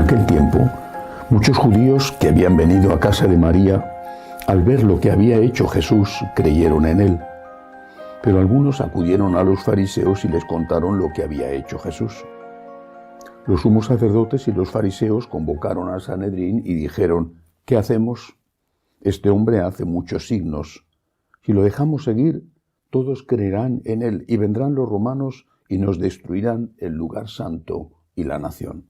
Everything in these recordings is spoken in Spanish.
aquel tiempo, muchos judíos que habían venido a casa de María, al ver lo que había hecho Jesús, creyeron en él. Pero algunos acudieron a los fariseos y les contaron lo que había hecho Jesús. Los sumos sacerdotes y los fariseos convocaron al Sanedrín y dijeron: ¿qué hacemos? Este hombre hace muchos signos. Si lo dejamos seguir, todos creerán en él y vendrán los romanos y nos destruirán el lugar santo y la nación.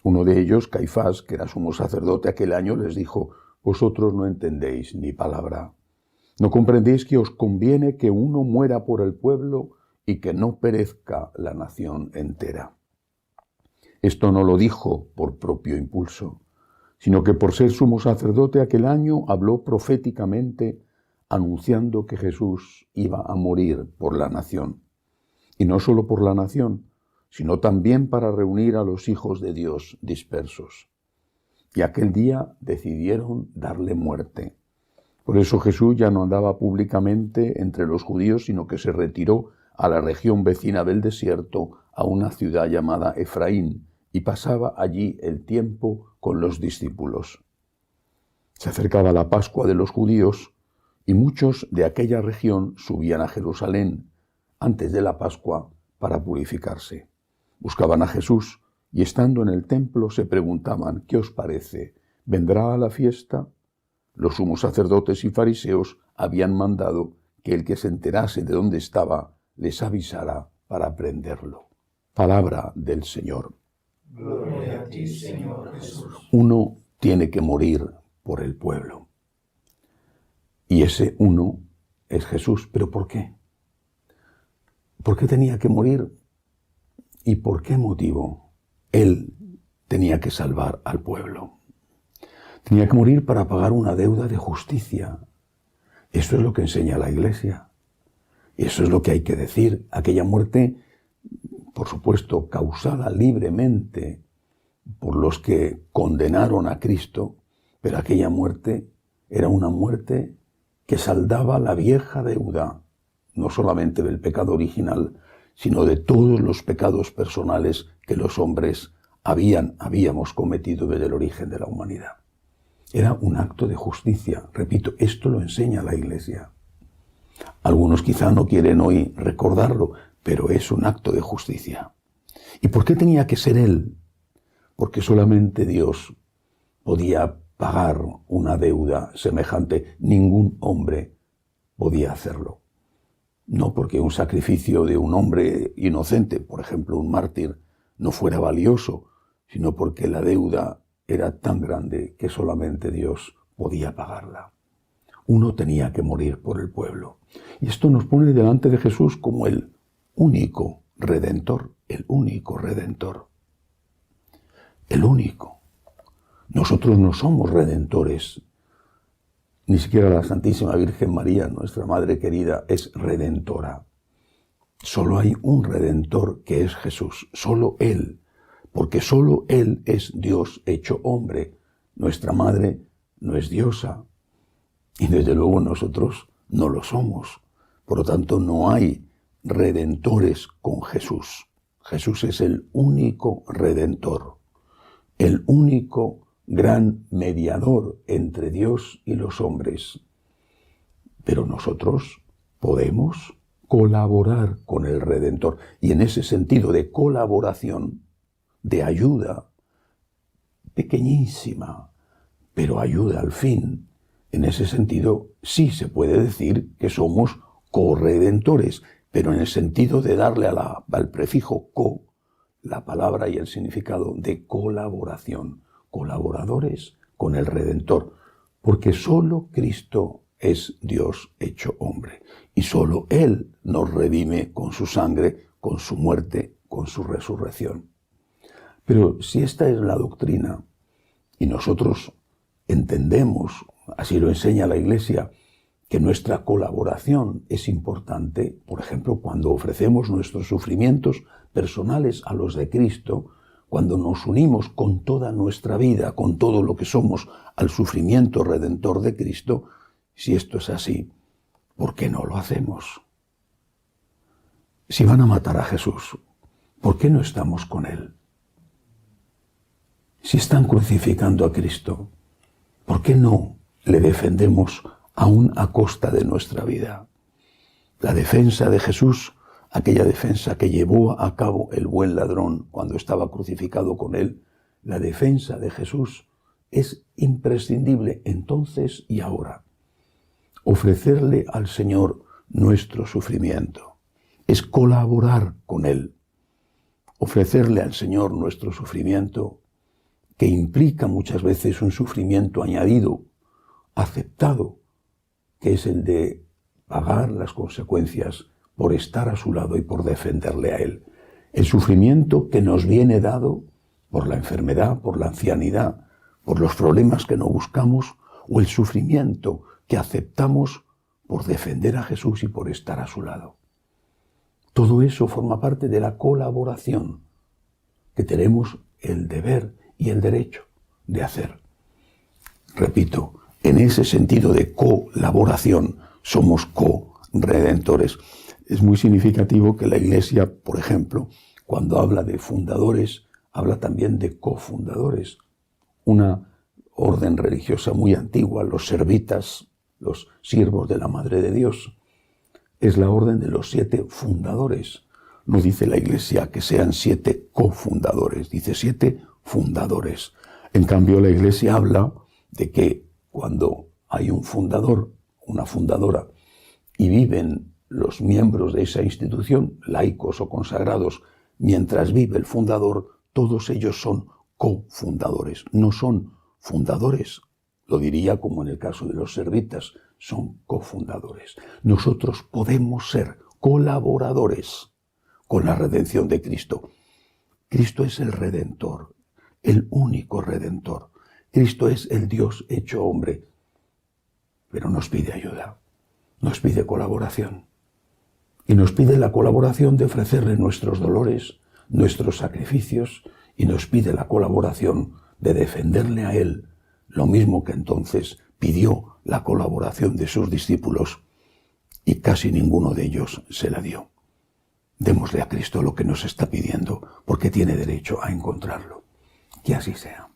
Uno de ellos, Caifás, que era sumo sacerdote aquel año, les dijo: vosotros no entendéis ni palabra. ¿No comprendéis que os conviene que uno muera por el pueblo y que no perezca la nación entera? Esto no lo dijo por propio impulso, sino que por ser sumo sacerdote aquel año habló proféticamente, anunciando que Jesús iba a morir por la nación. Y no solo por la nación, sino también para reunir a los hijos de Dios dispersos. Y aquel día decidieron darle muerte. Por eso Jesús ya no andaba públicamente entre los judíos, sino que se retiró a la región vecina del desierto, a una ciudad llamada Efraín, y pasaba allí el tiempo con los discípulos. Se acercaba la Pascua de los judíos, y muchos de aquella región subían a Jerusalén antes de la Pascua para purificarse. Buscaban a Jesús y estando en el templo se preguntaban: ¿qué os parece? ¿Vendrá a la fiesta? Los sumos sacerdotes y fariseos habían mandado que el que se enterase de dónde estaba les avisara para prenderlo. Palabra del Señor. Gloria a ti, Señor Jesús. Uno tiene que morir por el pueblo. Y ese uno es Jesús. ¿Pero por qué? ¿Por qué tenía que morir? ¿Y por qué motivo? Él tenía que salvar al pueblo. Tenía que morir para pagar una deuda de justicia. Eso es lo que enseña la Iglesia. Eso es lo que hay que decir. Aquella muerte, por supuesto, causada libremente por los que condenaron a Cristo, pero aquella muerte era una muerte que saldaba la vieja deuda, no solamente del pecado original, sino de todos los pecados personales que los hombres habíamos cometido desde el origen de la humanidad. Era un acto de justicia. Repito, esto lo enseña la Iglesia. Algunos quizá no quieren hoy recordarlo, pero es un acto de justicia. ¿Y por qué tenía que ser Él? Porque solamente Dios podía pagar una deuda semejante. Ningún hombre podía hacerlo. No porque un sacrificio de un hombre inocente, por ejemplo un mártir, no fuera valioso, sino porque la deuda era tan grande que solamente Dios podía pagarla. Uno tenía que morir por el pueblo. Y esto nos pone delante de Jesús como el único Redentor, el único Redentor. El único. Nosotros no somos redentores. Ni siquiera la Santísima Virgen María, nuestra Madre querida, es redentora. Solo hay un Redentor que es Jesús, solo Él, porque solo Él es Dios hecho hombre. Nuestra Madre no es diosa y desde luego nosotros no lo somos. Por lo tanto, no hay redentores con Jesús. Jesús es el único Redentor, el único gran mediador entre Dios y los hombres. Pero nosotros podemos colaborar con el Redentor. Y en ese sentido de colaboración, de ayuda, pequeñísima, pero ayuda al fin, en ese sentido sí se puede decir que somos corredentores, pero en el sentido de darle al prefijo co la palabra y el significado de colaboración. Colaboradores con el Redentor, porque solo Cristo es Dios hecho hombre y solo Él nos redime con su sangre, con su muerte, con su resurrección. Pero si esta es la doctrina y nosotros entendemos, así lo enseña la Iglesia, que nuestra colaboración es importante, por ejemplo, cuando ofrecemos nuestros sufrimientos personales a los de Cristo, cuando nos unimos con toda nuestra vida, con todo lo que somos, al sufrimiento redentor de Cristo, si esto es así, ¿por qué no lo hacemos? Si van a matar a Jesús, ¿por qué no estamos con Él? Si están crucificando a Cristo, ¿por qué no le defendemos aún a costa de nuestra vida? La defensa de Jesús, aquella defensa que llevó a cabo el buen ladrón cuando estaba crucificado con él, la defensa de Jesús es imprescindible entonces y ahora. Ofrecerle al Señor nuestro sufrimiento es colaborar con Él. Ofrecerle al Señor nuestro sufrimiento, que implica muchas veces un sufrimiento añadido, aceptado, que es el de pagar las consecuencias por estar a su lado y por defenderle a Él. El sufrimiento que nos viene dado por la enfermedad, por la ancianidad, por los problemas que no buscamos, o el sufrimiento que aceptamos por defender a Jesús y por estar a su lado. Todo eso forma parte de la colaboración que tenemos el deber y el derecho de hacer. Repito, en ese sentido de colaboración somos co-redentores. Es muy significativo que la Iglesia, por ejemplo, cuando habla de fundadores, habla también de cofundadores. Una orden religiosa muy antigua, los servitas, los siervos de la Madre de Dios, es la orden de los 7 fundadores. No dice la Iglesia que sean 7 cofundadores, dice 7 fundadores. En cambio, la Iglesia habla de que cuando hay un fundador, una fundadora, y viven los miembros de esa institución, laicos o consagrados, mientras vive el fundador, todos ellos son cofundadores, no son fundadores. Lo diría como en el caso de los servitas, son cofundadores. Nosotros podemos ser colaboradores con la redención de Cristo. Cristo es el Redentor, el único Redentor. Cristo es el Dios hecho hombre, pero nos pide ayuda, nos pide colaboración. Y nos pide la colaboración de ofrecerle nuestros dolores, nuestros sacrificios, y nos pide la colaboración de defenderle a Él, lo mismo que entonces pidió la colaboración de sus discípulos, y casi ninguno de ellos se la dio. Démosle a Cristo lo que nos está pidiendo, porque tiene derecho a encontrarlo. Que así sea.